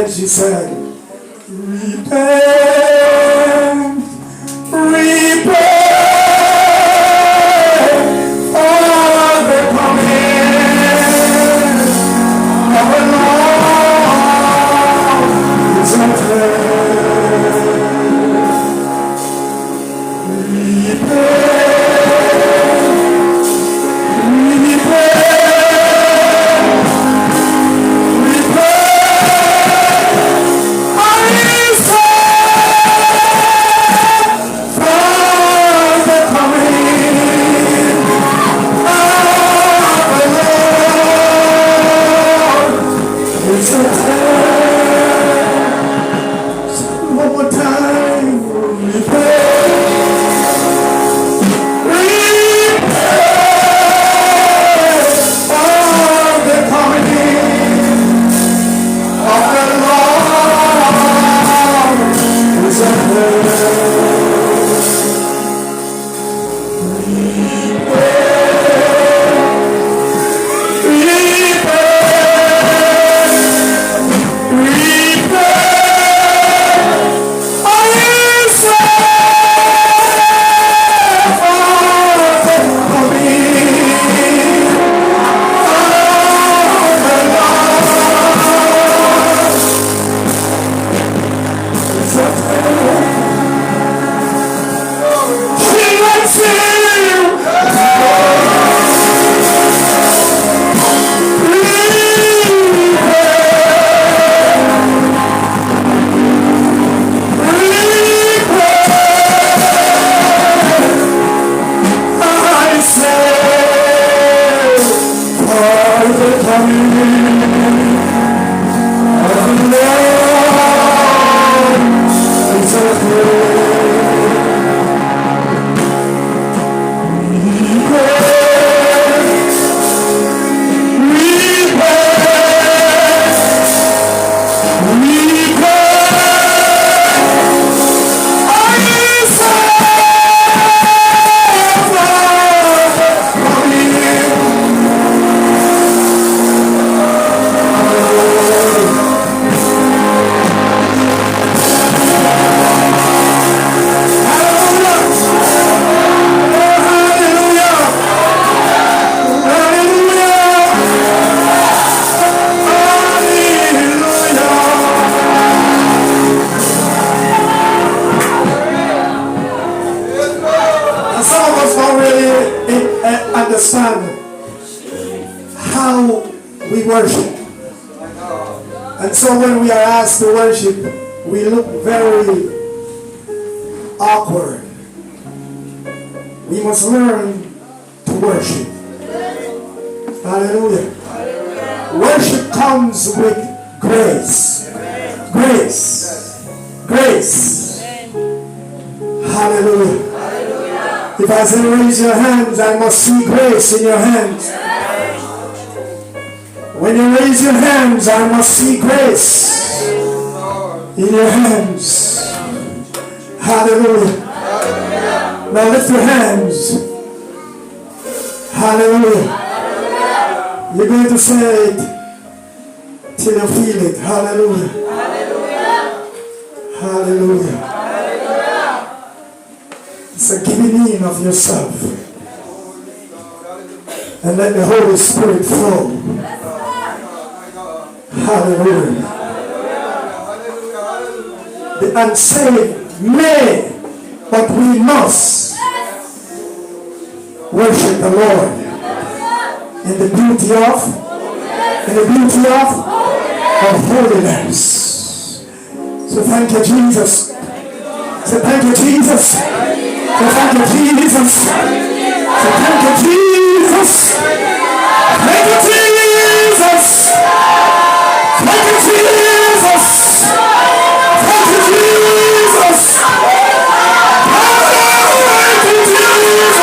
then she said, repent, repent for the coming of the Lord is at hand. Repent. One more time, understand how we worship. And so when we are asked to worship, we look very awkward. We must learn to worship. Hallelujah. Worship comes with grace. Grace. Grace. Hallelujah. If I say raise your hands, I must see grace in your hands. When you raise your hands, I must see grace in your hands. Hallelujah. Now lift your hands. Hallelujah. You're going to say it till you feel it. Hallelujah. Hallelujah. It's a giving in of yourself. And let the Holy Spirit flow. Hallelujah. The unsaved may, but we must worship the Lord in the beauty of holiness. So thank you, Jesus. So thank you, Jesus. So thank you, Jesus. So thank you, Jesus. Thank you, Jesus. Thank you, Jesus. Thank you, Jesus. Thank you, Jesus.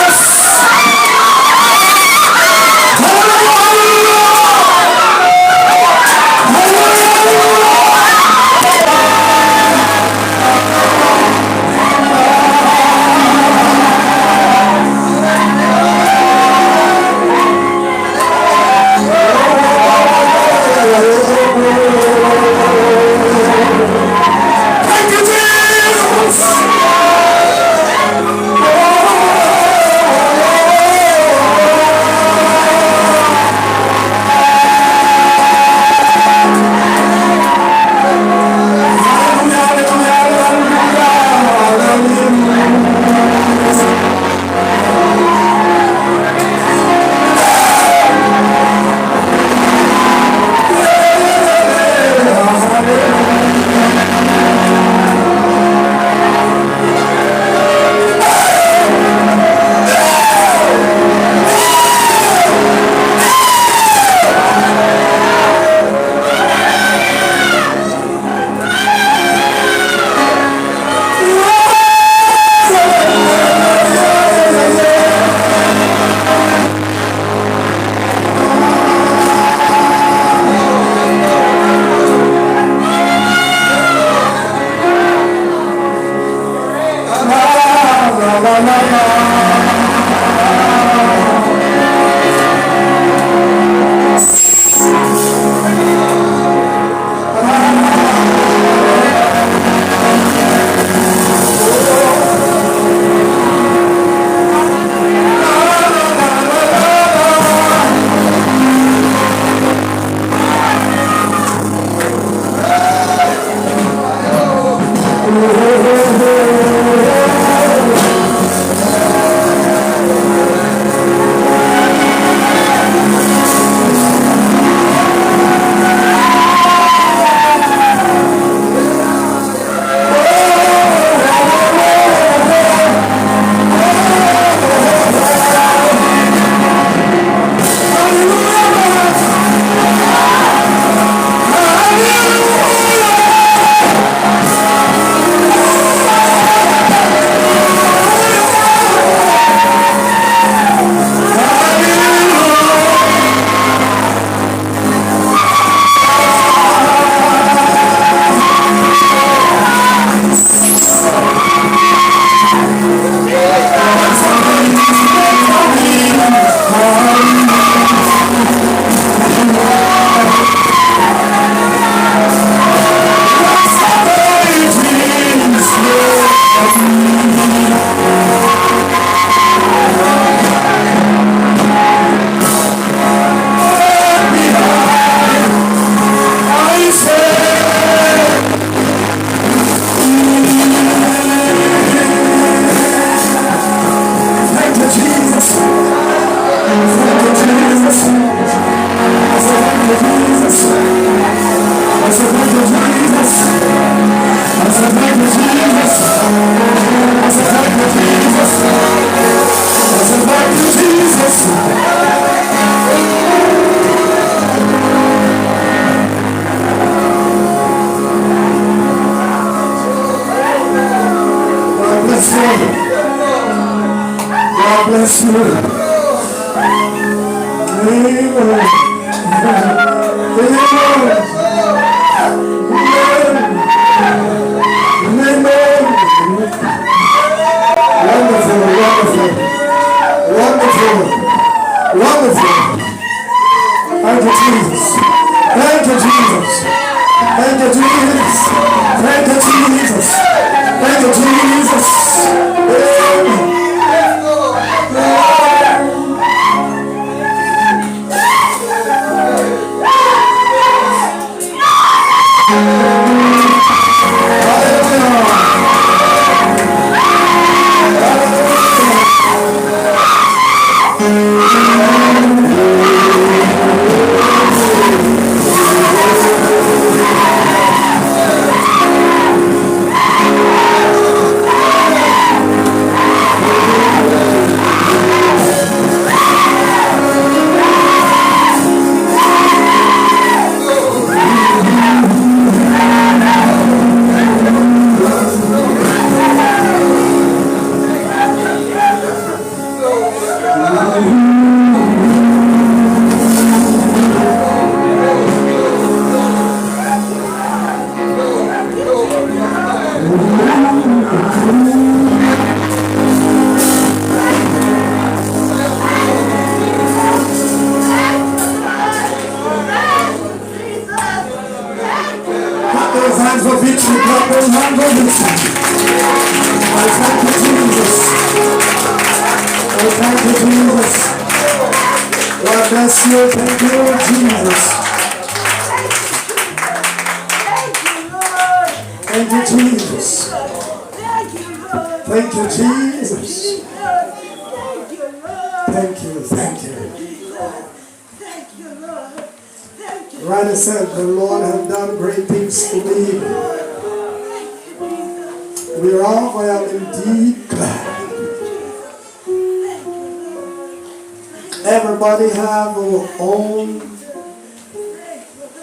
Everybody have our own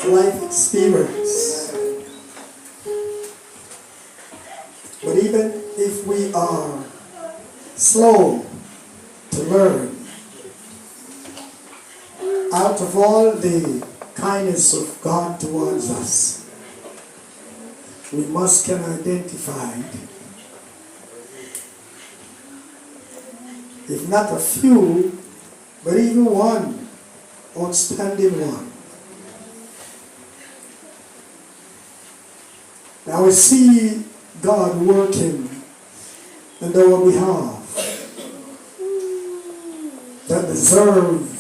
life experience. But even if we are slow to learn, out of all the kindness of God towards us, we must can identify if not a few, but even one outstanding one. Now we see God working on our behalf that deserve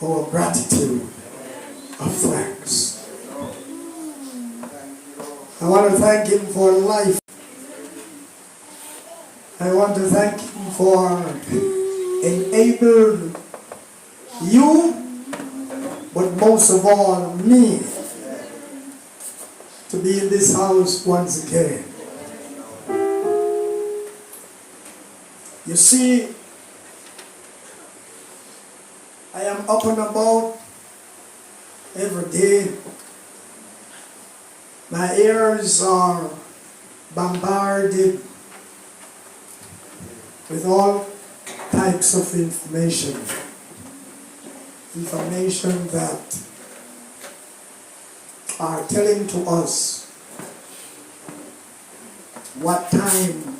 our gratitude of thanks. I want to thank Him for life. I want to thank Him for enabling you, but most of all me, to be in this house once again. You see, I am up and about every day. My ears are bombarded with all types of information. Information that are telling to us what time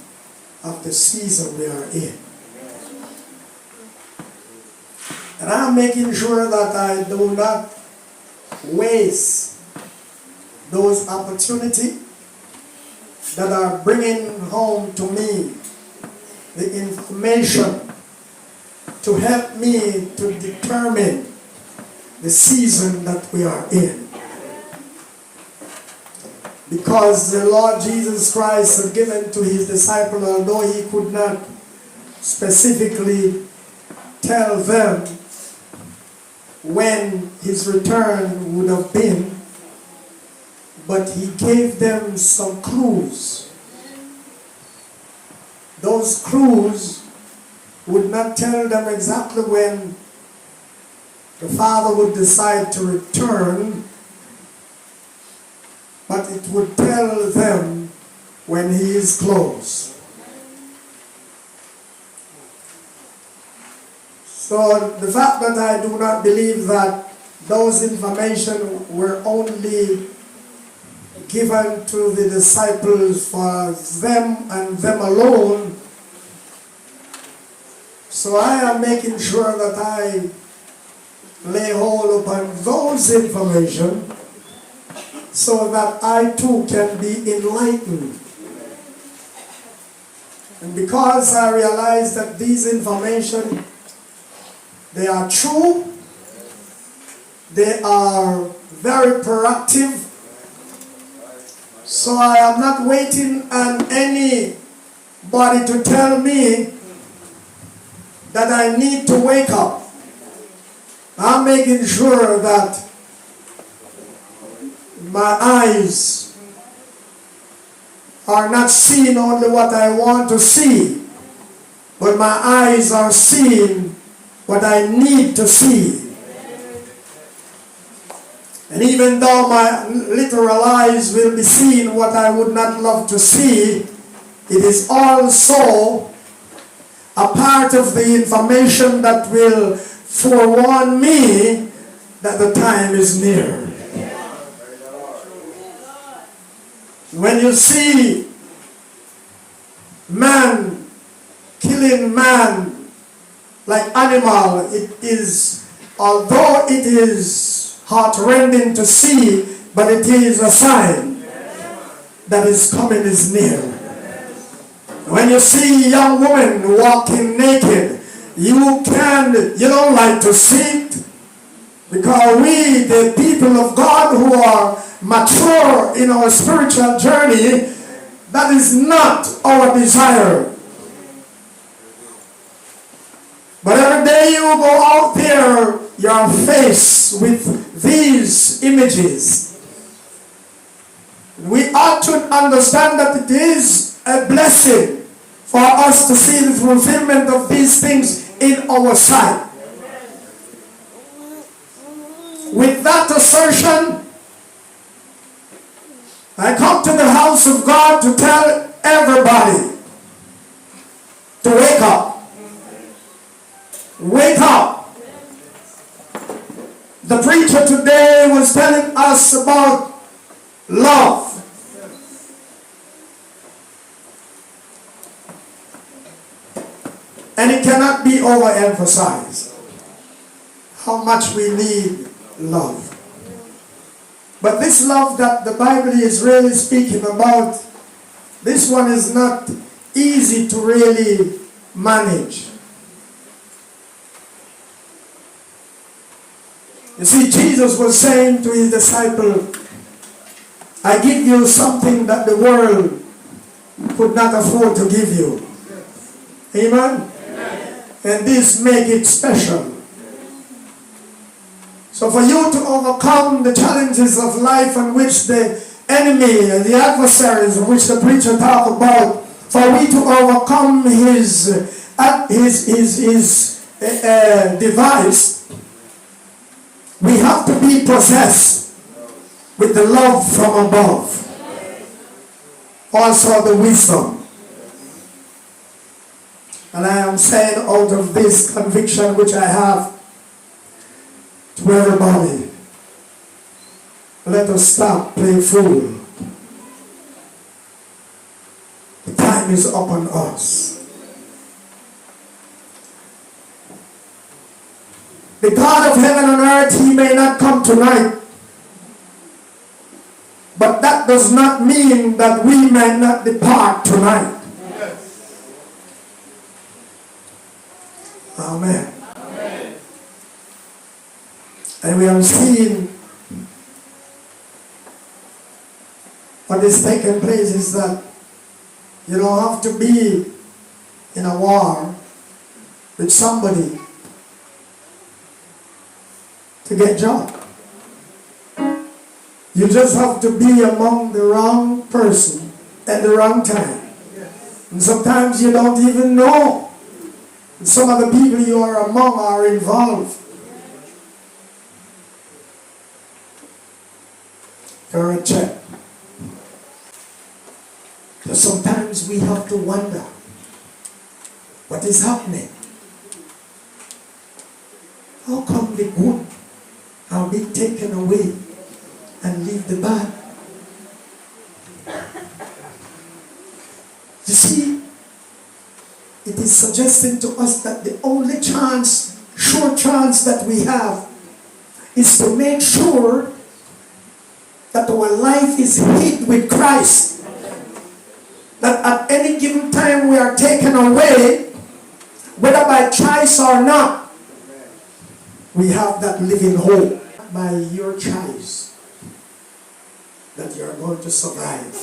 of the season we are in. And I'm making sure that I do not waste those opportunities that are bringing home to me the information to help me to determine the season that we are in. Because the Lord Jesus Christ had given to His disciples, although He could not specifically tell them when His return would have been, but He gave them some clues. Those clues would not tell them exactly when the Father would decide to return, but it would tell them when He is close. So the fact that I do not believe that those information were only given to the disciples for them and them alone, so I am making sure that I lay hold upon those information so that I too can be enlightened. And because I realize that these information, they are true, they are very proactive, so I am not waiting on anybody to tell me that I need to wake up. I'm making sure that my eyes are not seeing only what I want to see, but my eyes are seeing what I need to see. And even though my literal eyes will be seeing what I would not love to see, it is also a part of the information that will forewarn me that the time is near. When you see man killing man like animal, it is, although it is heart-rending to see, but it is a sign that His coming is near. When you see a young woman walking naked, you don't like to see it, because we, the people of God who are mature in our spiritual journey, that is not our desire. But every day you go out there, you are faced with these images. We ought to understand that it is a blessing for us to see the fulfillment of these things in our sight. With that assertion, I come to the house of God to tell everybody to wake up. Wake up. The preacher today was telling us about love. And it cannot be overemphasized how much we need love. But this love that the Bible is really speaking about, this one is not easy to really manage. You see, Jesus was saying to his disciple, I give you something that the world could not afford to give you. Amen? Amen. And this make it special. So for you to overcome the challenges of life in which the enemy, the adversaries, in which the preacher talk about, for we to overcome his device, we have to be possessed with the love from above. Also the wisdom. And I am saying out of this conviction which I have to everybody, let us stop playing fool. The time is upon us. The God of heaven and earth, he may not come tonight. But that does not mean that we may not depart tonight. Yes. Amen. Amen. And we have seen what is taking place is that you don't have to be in a war with somebody to get job. You just have to be among the wrong person at the wrong time. And sometimes you don't even know. Some of the people you are among are involved. You're a check. So sometimes we have to wonder what is happening. How come the good are being taken away and leave the bad? You see, it is suggesting to us that the only chance, sure chance that we have is to make sure that our life is hid with Christ. That at any given time we are taken away, whether by choice or not, we have that living hope. By your choice that you are going to survive.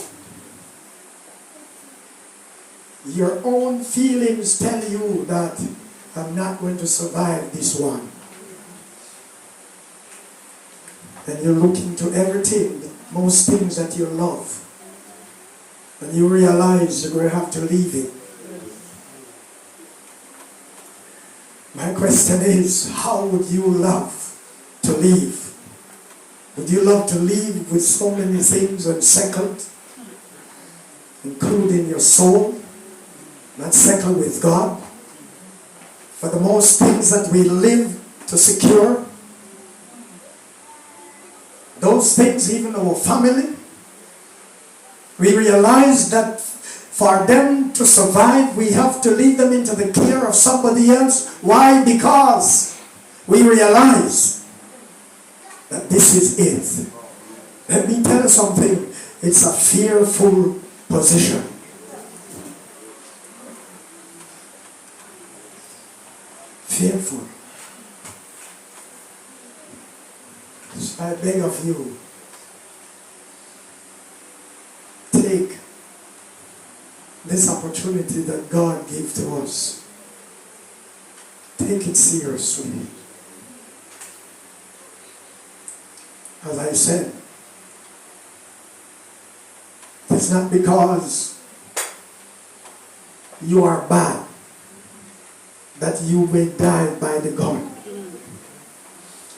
Your own feelings tell you that I'm not going to survive this one. And you look into everything, most things that you love, and you realize you're going to have to leave it. My question is, how would you love to leave? Would you love to leave with so many things unsettled, including your soul, not settled with God? For the most things that we live to secure, those things, even our family, we realize that for them to survive, we have to leave them into the care of somebody else. Why? Because we realize that this is it. Let me tell you something. It's a fearful position. Fearful. So I beg of you, take this opportunity that God gave to us. Take it seriously. As I said, it's not because you are bad that you may die by the gun.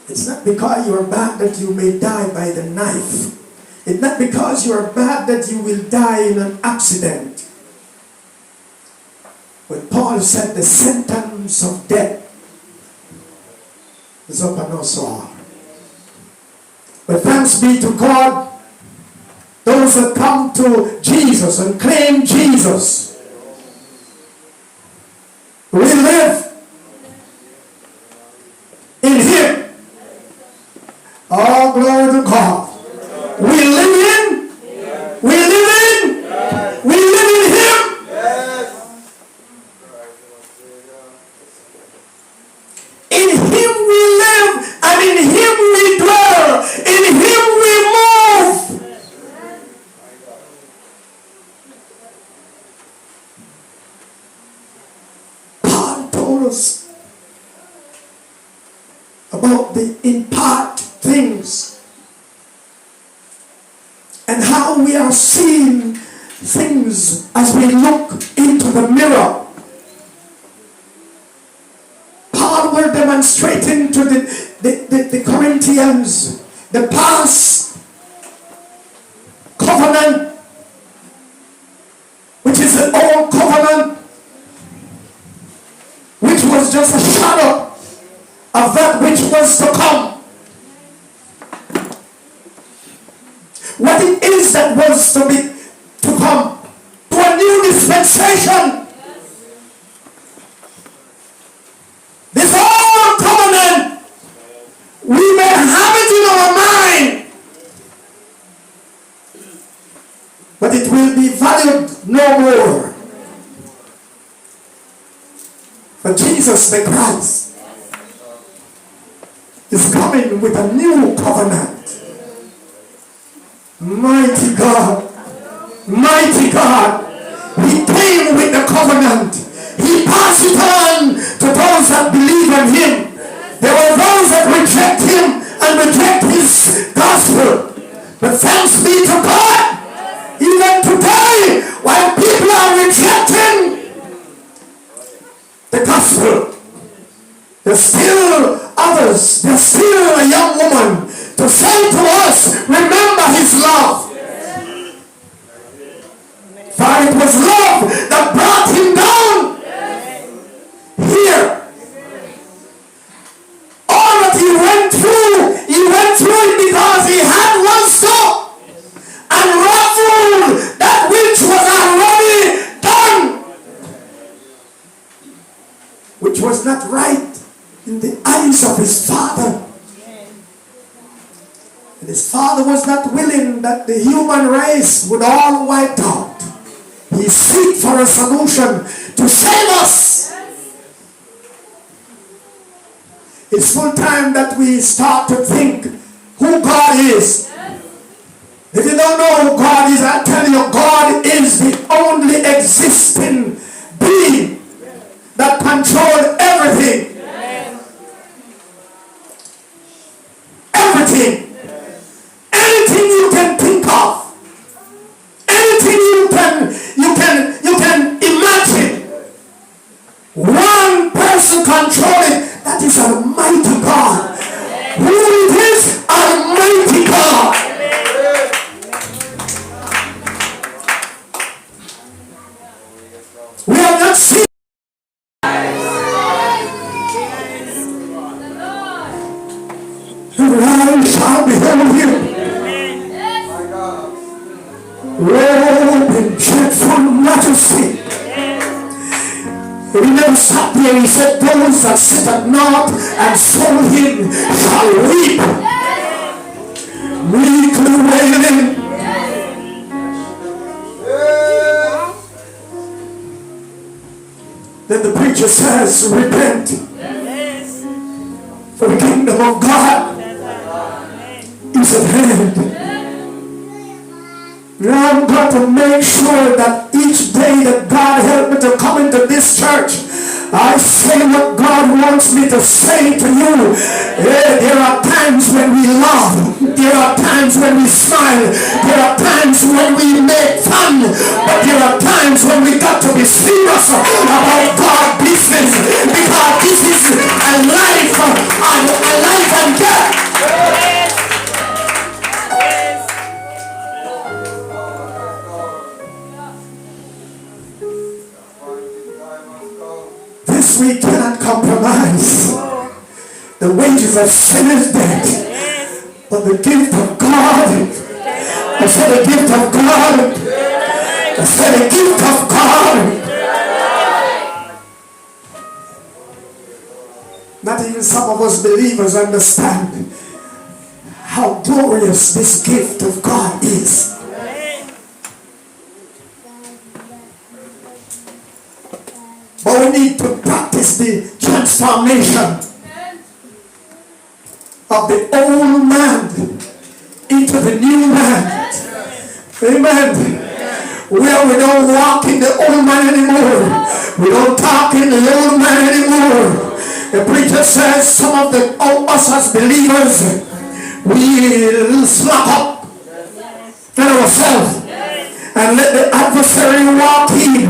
It's not because you are bad that you may die by the knife. It's not because you are bad that you will die in an accident. But Paul said the sentence of death is upon us all. But thanks be to God, those that come to Jesus and claim Jesus, We live in Him. All glory to God. We live in. We live in. We live in Him. In Him we live, and in Him we dwell. In Him we move. Paul told us about the impart things and how we are seeing things as we look into the mirror. Paul were demonstrating to the Corinthians the past covenant, which is an old covenant, which was just a shadow of that which was to come. What it is that was to come, to a new dispensation. This old covenant, we may have it in our mind, but it will be valued no more. For Jesus the Christ is coming with a new covenant. Mighty God, mighty God, He came with the covenant. He passed it on to those that believe in Him. There were those that reject Him and reject His gospel. But thanks be to God, even today, while people are rejecting the gospel, there's still others, there's still a young woman to say to us, remember His love. For it was love that brought Him down here. All that He went through it because He had one stop and ruffled that which was already done, which was not right in the eyes of His Father. And His Father was not willing that the human race would all wipe out. He seek for a solution to save us. It's full time that we start to think who God is. If you don't know who God is, I tell you, God is the only existing being that controls everything. Everything. Anything you can think of. Anything you can imagine. One person controlling. That is Almighty God. Who it is? Almighty God. We have not seen. Your eyes shall behold Him. Robed in dreadful majesty. He never stopped there. He said, those that sit at naught and saw Him shall weep, meekly wailing. Then the preacher says, repent, for the kingdom of God is at hand. Now I'm going to make sure that each day that God help me to come into this church, I say what God wants me to say to you. There are times when we laugh. There are times when we smile. There are times when we make fun. But there are times when we got to be serious about God's business. Because this is a life and death. We cannot compromise. The wages of sin is death, but the gift of God, I said the gift of God, I said the gift of God when some of us believers understand how glorious this gift of God is. But we need to practice the transformation of the old man into the new man. Amen. Where we don't walk in the old man anymore. We don't talk in the old man anymore. The preacher says some of us as believers, we slack up in ourselves and let the adversary walk in.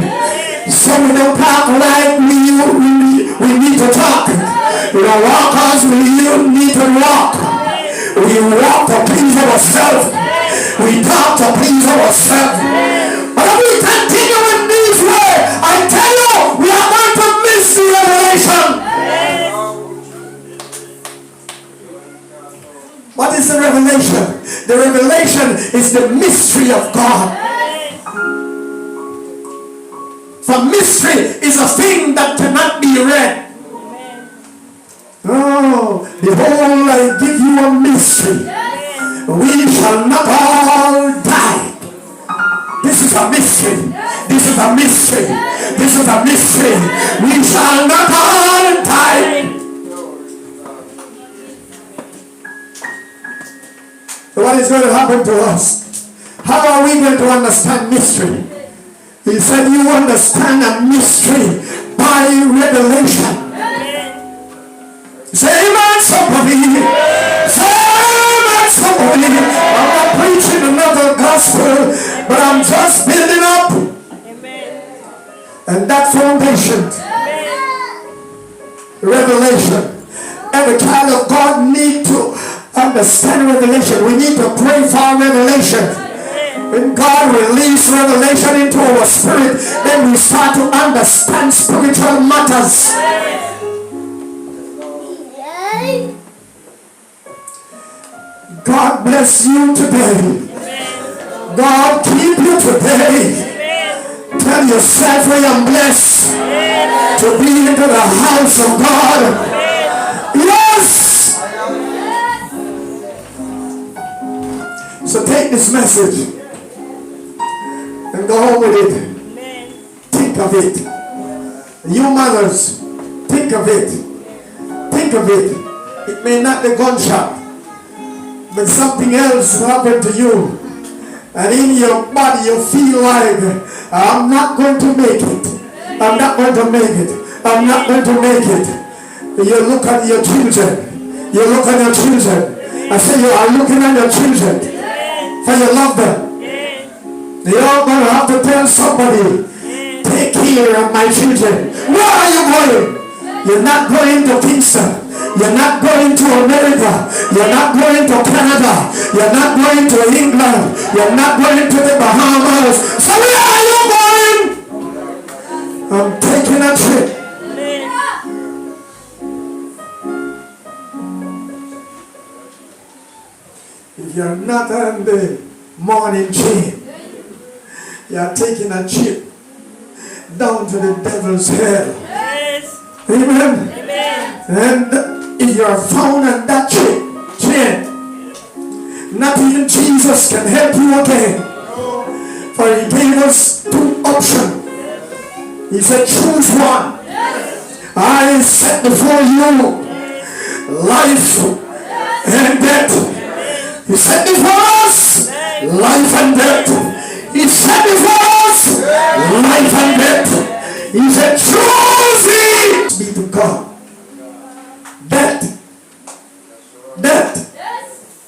So we don't talk like we need to talk. We don't walk as we need to walk. We walk to please ourselves. We talk to please ourselves. But if we continue in this way, I tell you, we are going to miss the revelation. What is the revelation? The revelation is the mystery of God. For mystery is a thing that cannot be read. Oh, behold, I give you a mystery. We shall not all die. This is a mystery. This is a mystery. This is a mystery. We shall not all die. So what is going to happen to us? How are we going to understand mystery? He said you understand a mystery by revelation. Say amen, somebody. Say amen, somebody. I'm not preaching another gospel, but I'm just building up. And that foundation, revelation. Every child of God need to understand revelation. We need to pray for revelation. When God releases revelation into our spirit, then we start to understand spiritual matters. God bless you today. God keep you today. Tell yourself I am blessed to be into the house of God. Yes! So take this message and go home with it. Think of it. You mothers, think of it. Think of it. It may not be gunshot, but something else happened to you. And in your body you feel like, I'm not going to make it. I'm not going to make it. I'm not going to make it. You look at your children. You look at your children. I say you are looking at your children. For you love them. You're going to have to tell somebody, take care of my children. Where are you going? You're not going to Kingston. You're not going to America. You're not going to Canada. You're not going to England. You're not going to the Bahamas. So where are you going? I'm taking a trip. If you're not on the morning train, you're taking a trip down to the devil's hell. Yes. Amen. Amen. And if you're found on that train, not even Jesus can help you again. For he gave us two options. He said, choose one. I set before you life and death. He set before us life and death. He set before us life and death. He said, choose it. Be to God. Death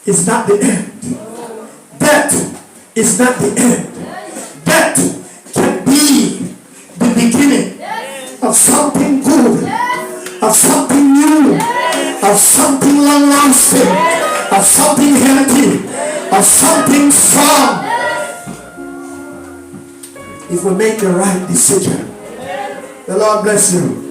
is not the end. Death is not the end. Death can be the beginning of something good, of something new, of something long-lasting, of something healthy, of something strong. If we make the right decision. The Lord bless you.